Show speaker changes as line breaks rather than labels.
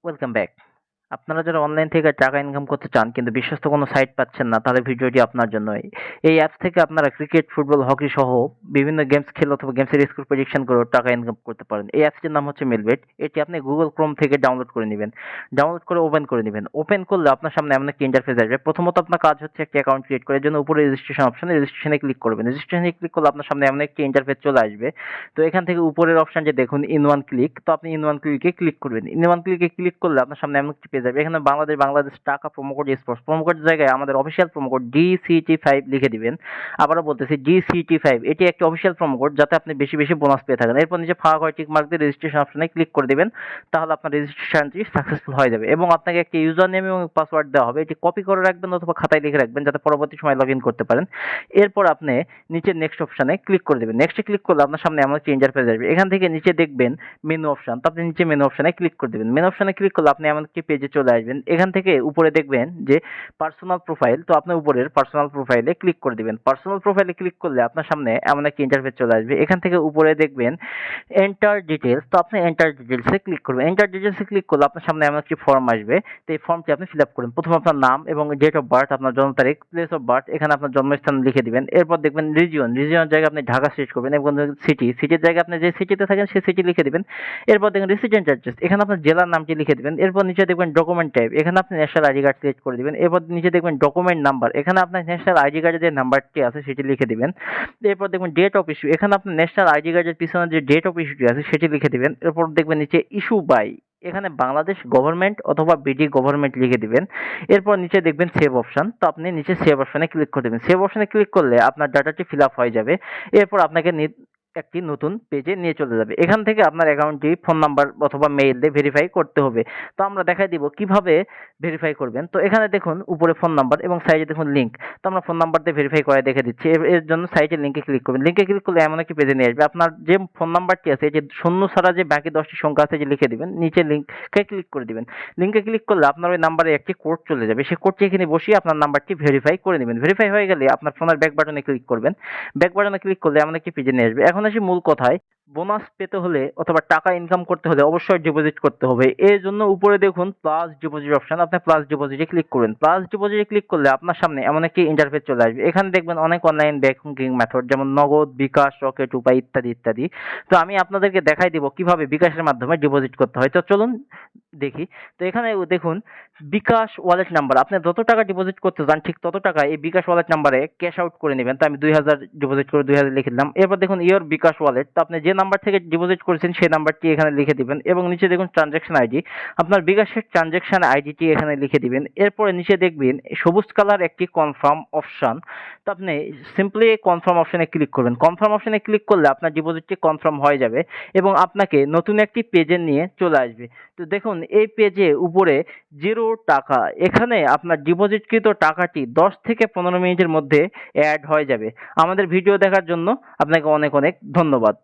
Welcome back. আপনারা যারা online থেকে টাকা ইনকাম করতে চান কিন্তু বিশ্বস্ত কোনো সাইট পাচ্ছেন না, তাহলে ভিডিওটি আপনার জন্যই। এই অ্যাপস থেকে আপনারা ক্রিকেট, ফুটবল, হকি সহ বিভিন্ন গেমস খেলে অথবা গেমসের স্কোর প্রেডিকশন করেও টাকা ইনকাম করতে পারেন। এই অ্যাপসটির নাম হচ্ছে মেলবেট। এটি আপনি গুগল ক্রোম থেকে ডাউনলোড করে নেবেন। ডাউনলোড করে ওপেন করে নেবেন। ওপেন করলে আপনার সামনে এমন একটি ইন্টারফেস আসবে। প্রথমত আপনার কাজ হচ্ছে একটি অ্যাকাউন্ট ক্রিয়েট করার জন্য উপরে রেজিস্ট্রেশন অপশনে রেজিস্ট্রেশনে ক্লিক করবেন। রেজিস্ট্রেশনে ক্লিক করলে আপনার সামনে এমন একটি ইন্টারফেস চলে আসবে। তো এখান থেকে উপরের অপশন যে দেখুন ইন ওয়ান ক্লিক, তো আপনি ইন ওয়ান ক্লিকে ক্লিক করবেন। ইন ওয়ান ক্লিকে ক্লিক করলে আপনার সামনে এমন একটি পেজ যাবে। এখানে বাংলাদেশ টাকা promo code sports promo code জায়গায় আমাদের অফিসিয়াল প্রোমো কোড DCT5 লিখে দিবেন। আবারও বলতেছি DCT5, এটি একটি অফিসিয়াল প্রোমো কোড, যাতে আপনি বেশি বেশি বোনাস পেয়ে থাকেন। এরপর নিচে ফাঁকা করে টিক মার্ক দিয়ে রেজিস্ট্রেশন অপশনে ক্লিক করে দিবেন। তাহলে আপনার রেজিস্ট্রেশনটি সাকসেসফুল হয়ে যাবে এবং আপনাকে একটি ইউজার নেম এবং পাসওয়ার্ড দেওয়া হবে। এটি কপি করে রাখবেন অথবা খাতায় লিখে রাখবেন, যাতে পরবর্তী সময় লগ ইন করতে পারেন। এরপর আপনি নিচে নেক্সট অপশনে ক্লিক করে দেবেন। নেক্সটে ক্লিক করলে আপনার সামনে এমন একটি ইন্টারফেস আসবে। এখান থেকে নিচে দেখবেন মেনু অপশন, তো আপনি নিচে মেনু অপশনে ক্লিক করে দেবেন। মেনু অপশনে ক্লিক করলে আপনি এমন একটি পেজে চলে আসবেন। এখান থেকে উপরে দেখবেন যে পার্সোনাল প্রোফাইল, তো আপনি উপরের পার্সোনাল প্রোফাইলে ক্লিক করে দিবেন। পার্সোনাল প্রোফাইলে ক্লিক করলে আপনার সামনে এমন একটি ইন্টারফেস চলে আসবে। এখান থেকে উপরে দেখবেন এন্টার ডিটেলস, তো আপনি এন্টার ডিটেলসে ক্লিক করবেন। এন্টার ডিটেলসে ক্লিক করলে আপনার সামনে এমন একটি ফর্ম আসবে। তো এই ফর্মটি আপনি ফিল আপ করবেন। প্রথমে আপনার নাম এবং ডেট অফ বার্থ, আপনার জন্ম তারিখ, প্লেস অফ বার্থ, এখানে আপনার জন্মস্থান লিখে দিবেন। এরপর দেখবেন রিজিয়নের জায়গায় আপনি ঢাকা সিলেক্ট করবেন এবং সিটির জায়গায় আপনি যে সিটিতে থাকেন সেই সিটি লিখে দিবেন। এরপর দেখবেন রেসিডেন্ট অ্যাড্রেস, এখানে আপনার জেলার নামটি লিখে দিবেন। এরপর নিচে দেখবেন ডকুমেন্ট টাইপ, এখানে আপনি ন্যাশনাল আইডি কার্ড সিলেক্ট করে দিবেন। এরপর নিচে দেখবেন ডকুমেন্ট নাম্বার, এখানে আপনার ন্যাশনাল আইডি কার্ডের যে নাম্বারটি আছে সেটি লিখে দিবেন। এরপর দেখবেন ডেট অফ ইস্যু, এখানে আপনার ন্যাশনাল আইডি কার্ডের পিছনে যে ডেট অফ ইস্যুটি আছে সেটি লিখে দিবেন। এরপর দেখবেন নিচে ইস্যু বাই, এখানে বাংলাদেশ গভর্নমেন্ট অথবা বিডি গভর্নমেন্ট লিখে দিবেন। এরপর নিচে দেখবেন সেভ অপশন, তো আপনি নিচে সেভ অপশনে ক্লিক করে দেবেন। সেভ অপশনে ক্লিক করলে আপনার ডাটাটি ফিল আপ হয়ে যাবে। এরপর আপনাকে একটি নতুন পেজে নিয়ে চলে যাবে। এখান থেকে আপনার অ্যাকাউন্টটি ফোন নাম্বার অথবা মেইল দিয়ে ভেরিফাই করতে হবে। তো আমরা দেখাই দিব কিভাবে ভেরিফাই করবেন। তো এখানে দেখুন উপরে ফোন নাম্বার এবং সাইডে দেখুন লিঙ্ক। তো আমরা ফোন নাম্বার দিয়ে ভেরিফাই করে দেখে দিচ্ছি। এর জন্য সাইটের লিঙ্কে ক্লিক করবেন। লিঙ্কে ক্লিক করলে এমন একটি পেজে নিয়ে আসবে। আপনার যে ফোন নাম্বারটি আছে, এই যে শূন্য ছাড়া যে বাকি 10টি সংখ্যা আছে, যে লিখে দিবেন। নিচে লিঙ্কে ক্লিক করে দিবেন। লিঙ্কে ক্লিক করলে আপনার ওই নাম্বারে একটি কোড চলে যাবে। সেই কোডটি এখানে বসিয়ে আপনার নাম্বারটি ভেরিফাই করে নেবেন। ভেরিফাই হয়ে গেলে আপনার ফোনের ব্যাক বাটনে ক্লিক করবেন। ব্যাক বাটনে ক্লিক করলে এমন একটি পেজে নিয়ে আসবে। এখন আসি মূল কথায়। বোনাস পেতে হলে অথবা টাকা ইনকাম করতে হলে অবশ্যই ডিপোজিট করতে হবে। এর জন্য উপরে দেখুন প্লাস ডিপোজিট অপশন, আপনি প্লাস ডিপোজিটে ক্লিক করুন। প্লাস ডিপোজিটে ক্লিক করলে আপনার সামনে এমন একটি ইন্টারফেস চলে আসবে। এখানে দেখবেন অনেক অনলাইন ব্যাংকিং মেথড, যেমন নগদ, বিকাশ, রকেট, উপায় ইত্যাদি ইত্যাদি। তো আমি আপনাদেরকে দেখাই দিব কিভাবে বিকাশের মাধ্যমে ডিপোজিট করতে হয়। তো চলুন দেখি। তো এখানে দেখুন বিকাশ ওয়ালেট নাম্বার, আপনি যত টাকা ডিপোজিট করতে চান ঠিক তত টাকা এই বিকাশ ওয়ালেট নাম্বারে ক্যাশ আউট করে নেবেন। তো আমি 2000 ডিপোজিট করে 2000 লিখে দিলাম। এরপর দেখুন ইওর বিকাশ ওয়ালেট, তো আপনি যে নাম্বার থেকে ডিপোজিট করেছেন সেই নাম্বারটি এখানে লিখে দিবেন এবং নিচে দেখুন ট্রানজ্যাকশন আইডি, আপনার বিকাশের ট্রানজ্যাকশন আইডিটি এখানে লিখে দিবেন। এরপরে নিচে দেখবেন সবুজ কালার একটি কনফার্ম অপশন, তো আপনি সিম্পলি কনফার্ম অপশনে ক্লিক করবেন। কনফার্ম অপশনে ক্লিক করলে আপনার ডিপোজিটটি কনফার্ম হয়ে যাবে এবং আপনাকে নতুন একটি পেজে নিয়ে চলে আসবে। তো দেখুন এই পেজে উপরে 0 টাকা, এখানে আপনার ডিপোজিটকৃত টাকাটি 10 থেকে 15 মিনিটের মধ্যে অ্যাড হয়ে যাবে। আমাদের ভিডিও দেখার জন্য আপনাকে অনেক অনেক ধন্যবাদ।